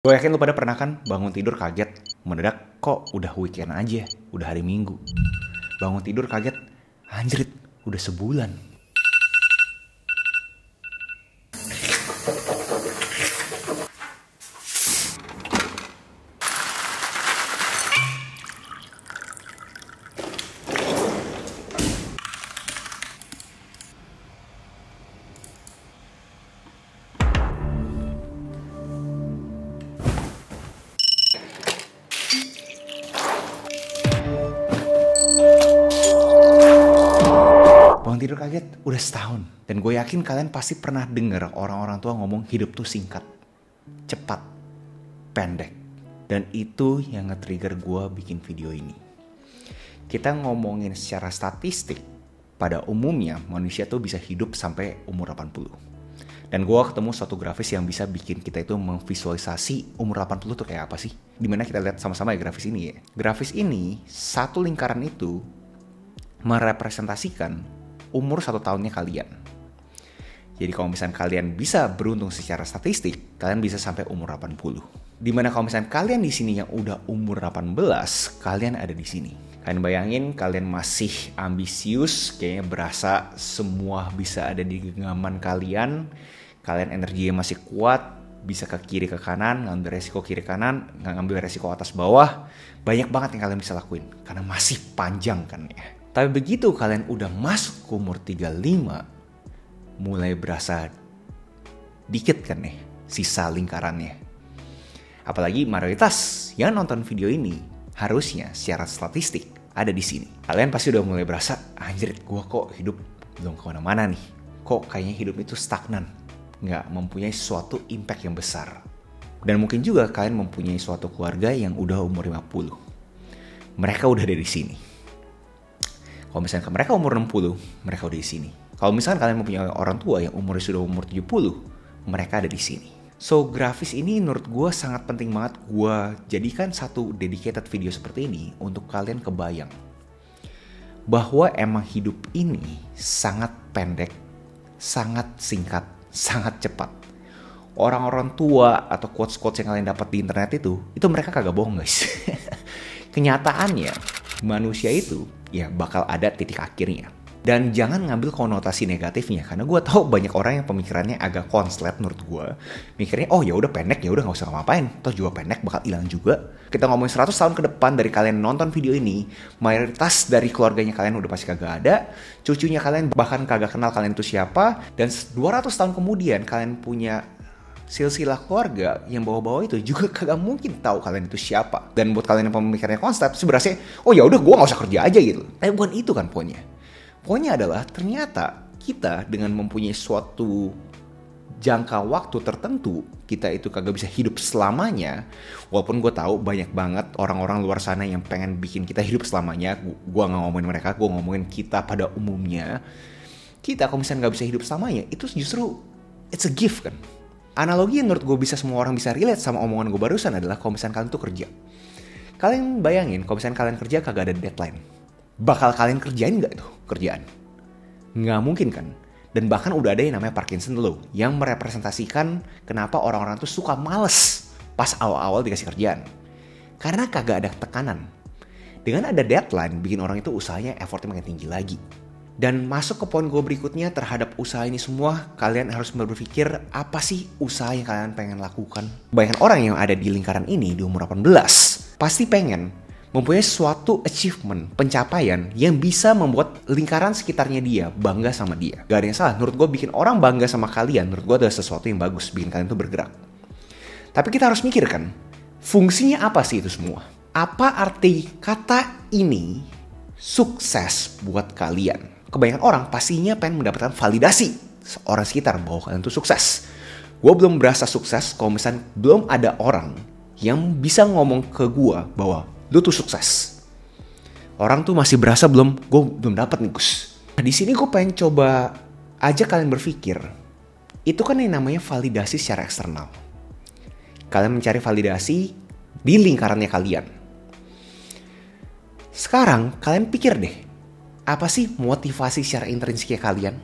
Gue yakin lu pada pernah kan bangun tidur kaget, mendadak kok udah weekend aja, udah hari Minggu. Bangun tidur kaget, anjrit, udah sebulan. Bangun tidur kaget, udah setahun. Dan gue yakin kalian pasti pernah denger orang-orang tua ngomong hidup tuh singkat, cepat, pendek. Dan itu yang nge-trigger gue bikin video ini. Kita ngomongin secara statistik, pada umumnya manusia tuh bisa hidup sampai umur 80. Dan gue ketemu suatu grafis yang bisa bikin kita itu memvisualisasi umur 80 tuh kayak apa sih. Dimana kita lihat sama-sama ya grafis ini ya. Grafis ini, satu lingkaran itu merepresentasikan umur 1 tahunnya kalian. Jadi kalau misalnya kalian bisa beruntung secara statistik, kalian bisa sampai umur 80. Dimana kalau misalnya kalian di sini yang udah umur 18, kalian ada di sini. Kalian bayangin kalian masih ambisius, kayaknya berasa semua bisa ada di genggaman kalian. Kalian energinya masih kuat, bisa ke kiri ke kanan, ngambil resiko kiri kanan, ngambil resiko atas bawah. Banyak banget yang kalian bisa lakuin, karena masih panjang kan ya. Tapi begitu kalian udah masuk ke umur 35, mulai berasa dikit kan nih sisa lingkarannya. Apalagi mayoritas yang nonton video ini harusnya secara statistik ada di sini. Kalian pasti udah mulai berasa, anjir gue kok hidup belum kemana-mana nih. Kok kayaknya hidup itu stagnan, nggak mempunyai suatu impact yang besar. Dan mungkin juga kalian mempunyai suatu keluarga yang udah umur 50. Mereka udah ada di sini. Kalau misalnya mereka umur 60, mereka udah di sini. Kalau misalkan kalian mempunyai orang tua yang umurnya sudah umur 70, mereka ada di sini. So, grafis ini menurut gue sangat penting banget gue jadikan satu dedicated video seperti ini untuk kalian kebayang. Bahwa emang hidup ini sangat pendek, sangat singkat, sangat cepat. Orang-orang tua atau quotes-quotes yang kalian dapat di internet itu mereka kagak bohong guys. Kenyataannya, manusia itu ya bakal ada titik akhirnya. Dan jangan ngambil konotasi negatifnya, karena gue tahu banyak orang yang pemikirannya agak konslet menurut gue. Mikirnya oh ya udah pendek, ya udah nggak usah ngapain, toh juga pendek bakal hilang juga. Kita ngomongin 100 tahun ke depan dari kalian nonton video ini, mayoritas dari keluarganya kalian udah pasti kagak ada, cucunya kalian bahkan kagak kenal kalian itu siapa, dan 200 tahun kemudian kalian punya silsilah keluarga yang bawa-bawa itu juga kagak mungkin tahu kalian itu siapa. Dan buat kalian yang pemikirannya konslet, sebenarnya oh ya udah gue nggak usah kerja aja gitu. Tapi bukan itu kan poinnya. Poinnya adalah ternyata kita dengan mempunyai suatu jangka waktu tertentu, kita itu kagak bisa hidup selamanya. Walaupun gue tahu banyak banget orang-orang luar sana yang pengen bikin kita hidup selamanya. Gue nggak ngomongin mereka, gue ngomongin kita pada umumnya. Kita kalau misalnya nggak bisa hidup selamanya, itu justru it's a gift kan. Analogi yang menurut gue bisa semua orang bisa relate sama omongan gue barusan adalah kalau misalnya kalian tuh kerja. Kalian bayangin kalau misalnya kalian kerja kagak ada deadline. Bakal kalian kerjain gak tuh kerjaan? Nggak mungkin kan? Dan bahkan udah ada yang namanya Parkinson Law yang merepresentasikan kenapa orang-orang tuh suka males pas awal-awal dikasih kerjaan. Karena kagak ada tekanan. Dengan ada deadline bikin orang itu usahanya effortnya makin tinggi lagi. Dan masuk ke poin gue berikutnya terhadap usaha ini semua, kalian harus berpikir apa sih usaha yang kalian pengen lakukan. Banyak orang yang ada di lingkaran ini di umur 18 pasti pengen mempunyai suatu achievement, pencapaian yang bisa membuat lingkaran sekitarnya dia bangga sama dia. Gak ada yang salah, menurut gue bikin orang bangga sama kalian, menurut gue adalah sesuatu yang bagus, bikin kalian tuh bergerak. Tapi kita harus mikirkan, fungsinya apa sih itu semua? Apa arti kata ini sukses buat kalian? Kebanyakan orang pastinya pengen mendapatkan validasi orang sekitar bahwa kalian tuh sukses. Gue belum berasa sukses kalau misalnya belum ada orang yang bisa ngomong ke gue bahwa lu tuh sukses. Orang tuh masih berasa gue belum dapat nih Gus. Nah, di sini gue pengen coba ajak kalian berpikir, itu kan yang namanya validasi secara eksternal. Kalian mencari validasi di lingkarannya kalian. Sekarang kalian pikir deh, apa sih motivasi secara intrinsiknya kalian?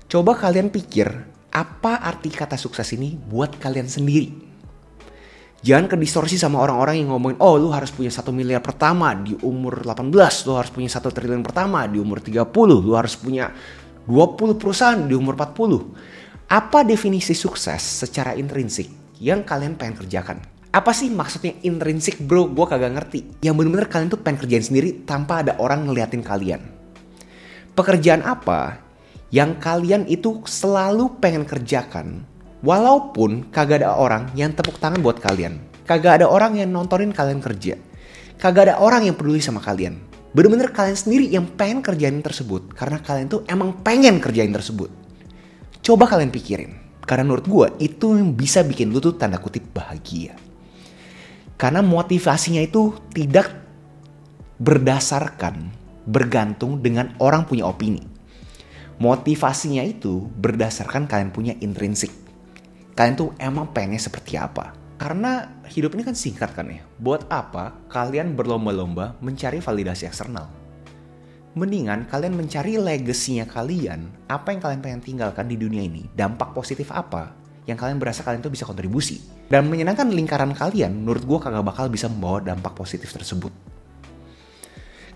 Coba kalian pikir, apa arti kata sukses ini buat kalian sendiri. Jangan kedistorsi sama orang-orang yang ngomongin, oh lu harus punya 1 miliar pertama di umur 18, lu harus punya 1 triliun pertama di umur 30, lu harus punya 20 perusahaan di umur 40. Apa definisi sukses secara intrinsik yang kalian pengen kerjakan? Apa sih maksudnya intrinsik bro? Gue kagak ngerti. Yang bener-bener kalian tuh pengen kerjain sendiri tanpa ada orang ngeliatin kalian. Pekerjaan apa yang kalian itu selalu pengen kerjakan walaupun kagak ada orang yang tepuk tangan buat kalian. Kagak ada orang yang nontonin kalian kerja. Kagak ada orang yang peduli sama kalian. Bener-bener kalian sendiri yang pengen kerjain tersebut. Karena kalian tuh emang pengen kerjain tersebut. Coba kalian pikirin. Karena menurut gue itu yang bisa bikin lu tuh tanda kutip bahagia. Karena motivasinya itu tidak bergantung dengan orang punya opini. Motivasinya itu berdasarkan kalian punya intrinsik. Kalian tuh emang pengennya seperti apa? Karena hidup ini kan singkat kan ya. Buat apa kalian berlomba-lomba mencari validasi eksternal? Mendingan kalian mencari legasinya kalian. Apa yang kalian pengen tinggalkan di dunia ini? Dampak positif apa yang kalian berasa kalian tuh bisa kontribusi? Dan menyenangkan lingkaran kalian, menurut gue kagak bakal bisa membawa dampak positif tersebut.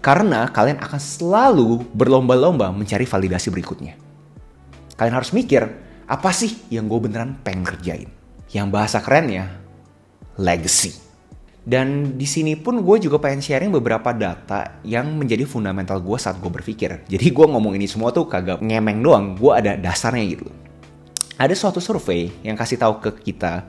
Karena kalian akan selalu berlomba-lomba mencari validasi berikutnya. Kalian harus mikir, apa sih yang gue beneran pengen kerjain? Yang bahasa kerennya, legacy. Dan di sini pun gue juga pengen sharing beberapa data yang menjadi fundamental gue saat gue berpikir. Jadi gue ngomong ini semua tuh kagak ngemeng doang, gue ada dasarnya gitu. Ada suatu survei yang kasih tahu ke kita,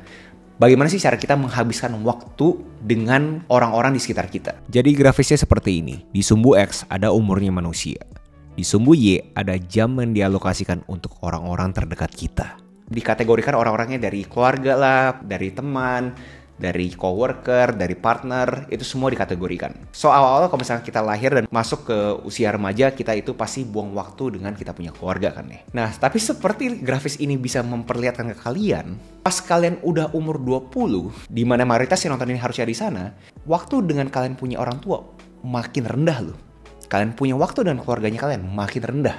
bagaimana sih cara kita menghabiskan waktu dengan orang-orang di sekitar kita. Jadi grafisnya seperti ini. Di sumbu X ada umurnya manusia. Di sumbu Y ada jam yang dialokasikan untuk orang-orang terdekat kita. Dikategorikan orang-orangnya dari keluarga lah, dari teman, dari coworker, dari partner, itu semua dikategorikan. So awal-awal kalau misalnya kita lahir dan masuk ke usia remaja, kita itu pasti buang waktu dengan kita punya keluarga kan ya. Nah, tapi seperti grafis ini bisa memperlihatkan ke kalian, pas kalian udah umur 20, di mana mayoritas yang nonton ini harusnya di sana, waktu dengan kalian punya orang tua makin rendah loh. Kalian punya waktu dengan keluarganya kalian makin rendah.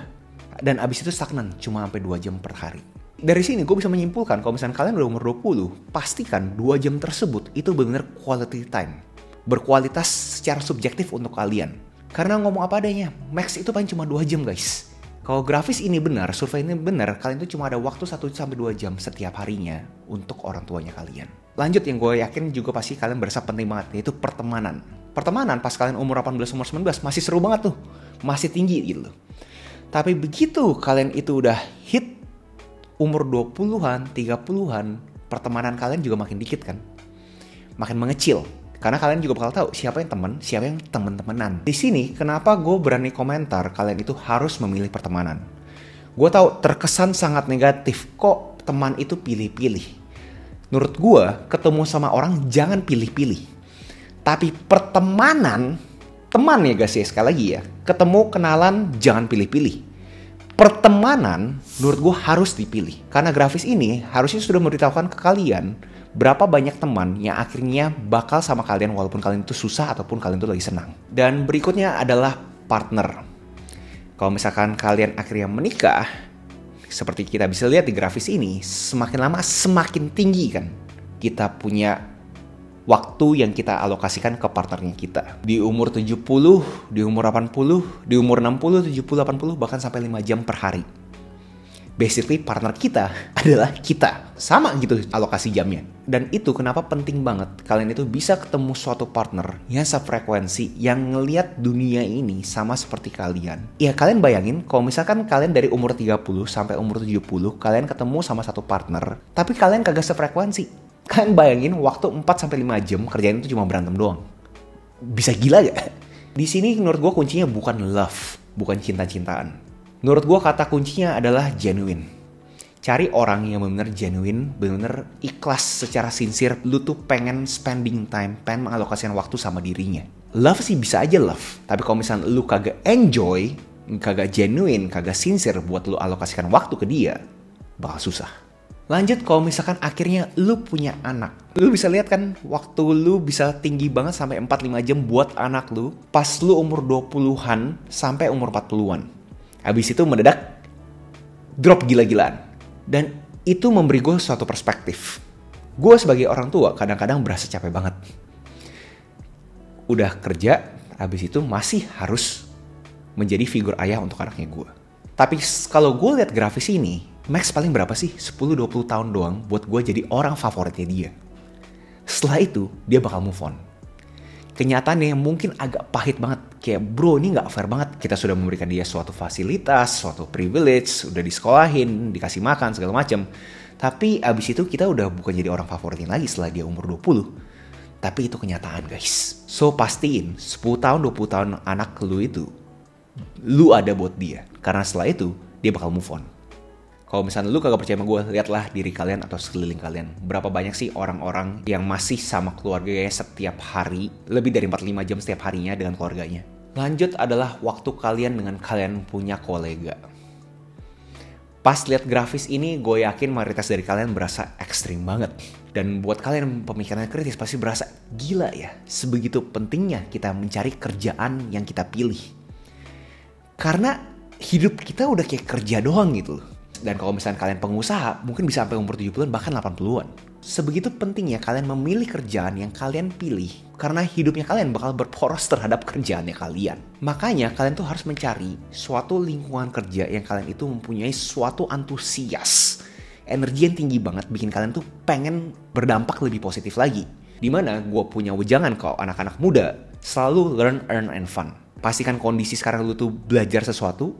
Dan abis itu stagnan, cuma sampai 2 jam per hari. Dari sini gue bisa menyimpulkan kalau misalnya kalian udah umur 20, pastikan 2 jam tersebut itu benar-benar quality time. Berkualitas secara subjektif untuk kalian. Karena ngomong apa adanya, max itu paling cuma 2 jam guys. Kalau grafis ini benar, survei ini benar, kalian tuh cuma ada waktu 1-2 jam setiap harinya untuk orang tuanya kalian. Lanjut yang gue yakin juga pasti kalian berasa penting banget, yaitu pertemanan. Pertemanan pas kalian umur 18, umur 19 masih seru banget tuh. Masih tinggi gitu. Tapi begitu kalian itu udah hit umur 20-an, 30-an, pertemanan kalian juga makin dikit kan. Makin mengecil. Karena kalian juga bakal tahu siapa yang teman, siapa yang temen-temenan. Di sini kenapa gue berani komentar kalian itu harus memilih pertemanan. Gue tahu terkesan sangat negatif, kok teman itu pilih-pilih. Menurut gue ketemu sama orang jangan pilih-pilih. Tapi pertemanan, teman ya guys ya, sekali lagi ya, ketemu kenalan jangan pilih-pilih. Pertemanan menurut gue harus dipilih. Karena grafis ini harusnya sudah memberitahukan ke kalian berapa banyak teman yang akhirnya bakal sama kalian walaupun kalian itu susah ataupun kalian itu lagi senang. Dan berikutnya adalah partner. Kalau misalkan kalian akhirnya menikah, seperti kita bisa lihat di grafis ini, semakin lama semakin tinggi kan kita punya waktu yang kita alokasikan ke partnernya kita. Di umur 70, di umur 80, di umur 60, 70, 80, bahkan sampai 5 jam per hari. Basically partner kita adalah kita. Sama gitu alokasi jamnya. Dan itu kenapa penting banget kalian itu bisa ketemu suatu partner yang sefrekuensi, yang ngelihat dunia ini sama seperti kalian. Ya kalian bayangin kalau misalkan kalian dari umur 30 sampai umur 70, kalian ketemu sama satu partner, tapi kalian kagak sefrekuensi. Kalian bayangin waktu 4-5 jam kerjaan itu cuma berantem doang. Bisa gila gak? Di sini menurut gue kuncinya bukan love, bukan cinta-cintaan. Menurut gue kata kuncinya adalah genuine. Cari orang yang benar-benar genuine, benar-benar ikhlas secara sincere. Lu tuh pengen spending time, pengen mengalokasikan waktu sama dirinya. Love sih bisa aja love. Tapi kalau misalnya lu kagak enjoy, kagak genuine, kagak sincere buat lu alokasikan waktu ke dia, bakal susah. Lanjut kalau misalkan akhirnya lu punya anak. Lu bisa lihat kan waktu lu bisa tinggi banget sampai 4-5 jam buat anak lu pas lu umur 20-an sampai umur 40-an. Habis itu mendadak drop gila-gilaan. Dan Itu memberi gue suatu perspektif. Gue sebagai orang tua kadang-kadang berasa capek banget. Udah kerja, habis itu masih harus menjadi figur ayah untuk anaknya gue. Tapi kalau gue lihat grafis ini, Max paling berapa sih? 10-20 tahun doang buat gue jadi orang favoritnya dia. Setelah itu, dia bakal move on. Kenyataannya mungkin agak pahit banget. Kayak bro, ini gak fair banget. Kita sudah memberikan dia suatu fasilitas, suatu privilege, udah disekolahin, dikasih makan, segala macam. Tapi abis itu kita udah bukan jadi orang favoritnya lagi setelah dia umur 20. Tapi itu kenyataan guys. So pastiin 10 tahun, 20 tahun anak lu itu, lu ada buat dia. Karena setelah itu, dia bakal move on. Kalau misalnya lu kagak percaya sama gue, lihatlah diri kalian atau sekeliling kalian. Berapa banyak sih orang-orang yang masih sama keluarganya setiap hari, lebih dari 4-5 jam setiap harinya dengan keluarganya. Lanjut adalah waktu kalian dengan kalian punya kolega. Pas lihat grafis ini, gue yakin mayoritas dari kalian berasa ekstrim banget. Dan buat kalian pemikirannya kritis pasti berasa, gila ya, sebegitu pentingnya kita mencari kerjaan yang kita pilih. Karena hidup kita udah kayak kerja doang gitu loh. Dan kalau misalnya kalian pengusaha, mungkin bisa sampai umur 70-an bahkan 80-an. Sebegitu pentingnya kalian memilih kerjaan yang kalian pilih. Karena hidupnya kalian bakal berporos terhadap kerjaannya kalian. Makanya kalian tuh harus mencari suatu lingkungan kerja yang kalian itu mempunyai suatu antusias. Energi yang tinggi banget bikin kalian tuh pengen berdampak lebih positif lagi. Dimana gue punya wejangan ke anak-anak muda, selalu learn, earn, and fun. Pastikan kondisi sekarang lu tuh belajar sesuatu,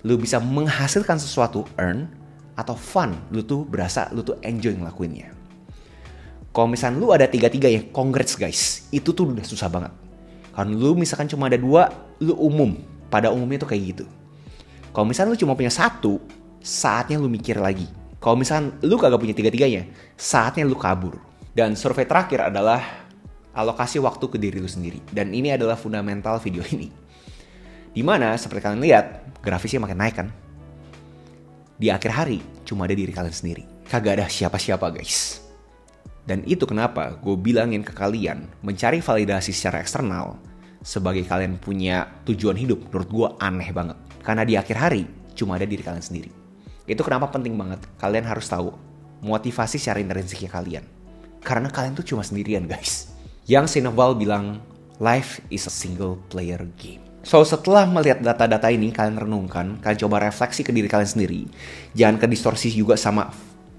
lu bisa menghasilkan sesuatu, earn, atau fun, lu tuh berasa lu tuh enjoy ngelakuinnya. Kalau misalnya lu ada 3-3 ya, congrats guys, itu tuh udah susah banget. Kalau lu misalkan cuma ada 2, lu umum, pada umumnya tuh kayak gitu. Kalau misalnya lu cuma punya 1, saatnya lu mikir lagi. Kalau misalnya lu kagak punya 3-3-nya, saatnya lu kabur. Dan survei terakhir adalah alokasi waktu ke diri lu sendiri. Dan ini adalah fundamental video ini. Dimana seperti kalian lihat, grafisnya makin naik kan. Di akhir hari, cuma ada diri kalian sendiri. Kagak ada siapa-siapa guys. Dan itu kenapa gue bilangin ke kalian, mencari validasi secara eksternal sebagai kalian punya tujuan hidup, menurut gue aneh banget. Karena di akhir hari, cuma ada diri kalian sendiri. Itu kenapa penting banget, kalian harus tahu motivasi secara intrinsiknya kalian. Karena kalian tuh cuma sendirian guys. Yang Sinoval bilang, life is a single player game. So setelah melihat data-data ini, kalian renungkan, kalian coba refleksi ke diri kalian sendiri. Jangan ke distorsi juga sama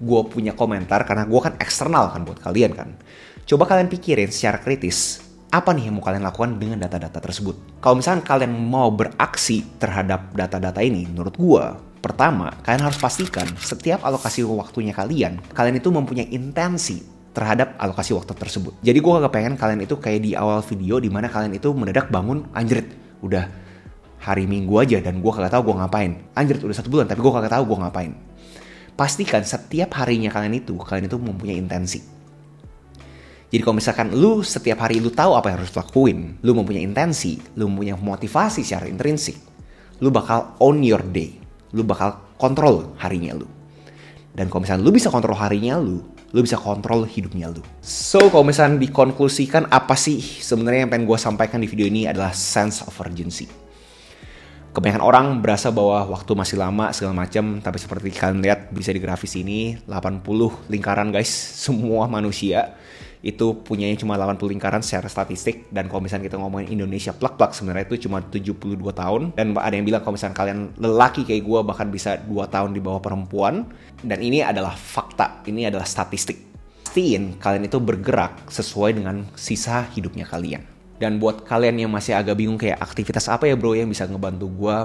gue punya komentar, karena gue kan eksternal kan buat kalian kan. Coba kalian pikirin secara kritis, apa nih yang mau kalian lakukan dengan data-data tersebut. Kalau misalnya kalian mau beraksi terhadap data-data ini, menurut gue, pertama, kalian harus pastikan setiap alokasi waktunya kalian itu mempunyai intensi terhadap alokasi waktu tersebut. Jadi gue gak pengen kalian itu kayak di awal video, dimana kalian itu mendadak bangun, anjrit, udah hari Minggu aja dan gue kagak tahu gue ngapain. Anjir udah 1 bulan tapi gue kagak tahu gue ngapain. Pastikan setiap harinya kalian itu mempunyai intensi. Jadi kalau misalkan lu setiap hari lu tahu apa yang harus lakuin, lu mempunyai intensi, lu mempunyai motivasi secara intrinsik, lu bakal own your day. Lu bakal kontrol harinya lu. Dan kalau misalnya lu bisa kontrol harinya lu bisa kontrol hidupnya lu. So, kalau misalnya dikonklusikan apa sih sebenarnya yang pengen gue sampaikan di video ini adalah sense of urgency. Kebanyakan orang berasa bahwa waktu masih lama segala macam, tapi seperti kalian lihat bisa di grafis ini 80 lingkaran guys, semua manusia itu punyanya cuma 80 lingkaran secara statistik. Dan kalau misalnya kita ngomongin Indonesia plak-plak, sebenarnya itu cuma 72 tahun. Dan ada yang bilang kalau misalnya kalian lelaki kayak gue bahkan bisa 2 tahun di bawah perempuan. Dan ini adalah fakta, ini adalah statistik. Pastiin kalian itu bergerak sesuai dengan sisa hidupnya kalian. Dan buat kalian yang masih agak bingung kayak aktivitas apa ya bro yang bisa ngebantu gue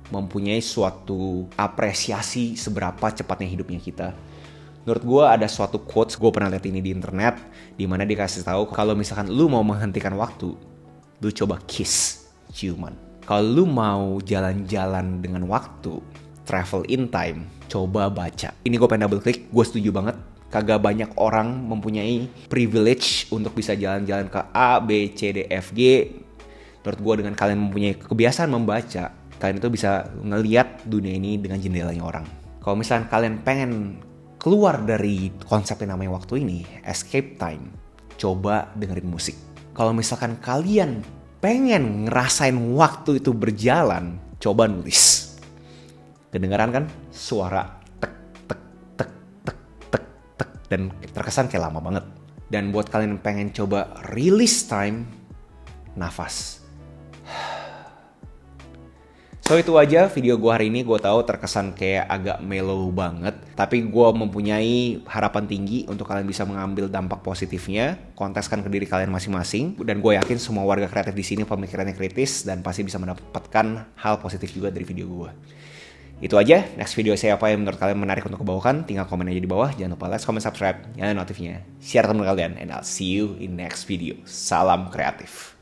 mempunyai suatu apresiasi seberapa cepatnya hidupnya kita. Menurut gue ada suatu quotes, gue pernah lihat ini di internet, dimana dikasih tahu kalau misalkan lu mau menghentikan waktu, lu coba kiss ciuman. Kalau lu mau jalan-jalan dengan waktu, travel in time, coba baca. Ini gue pengen double click, gue setuju banget. Kagak banyak orang mempunyai privilege untuk bisa jalan-jalan ke A, B, C, D, F, G. Menurut gue dengan kalian mempunyai kebiasaan membaca, kalian itu bisa ngelihat dunia ini dengan jendelanya orang. Kalau misalkan kalian pengen keluar dari konsep yang namanya waktu ini, escape time, coba dengerin musik. Kalau misalkan kalian pengen ngerasain waktu itu berjalan, coba nulis. Kedengaran kan suara tek tek tek dan terkesan kayak lama banget. Dan buat kalian yang pengen coba release time, nafas. So itu aja video gue hari ini. Gue tahu terkesan kayak agak mellow banget, tapi gue mempunyai harapan tinggi untuk kalian bisa mengambil dampak positifnya, konteskan ke diri kalian masing-masing, dan gue yakin semua warga kreatif di sini pemikirannya kritis dan pasti bisa mendapatkan hal positif juga dari video gue. Itu aja. Next video saya apa yang menurut kalian menarik untuk kebawakan, tinggal komen aja di bawah. Jangan lupa like, comment, subscribe, nyalain notifnya, share teman kalian, and I'll see you in next video. Salam kreatif.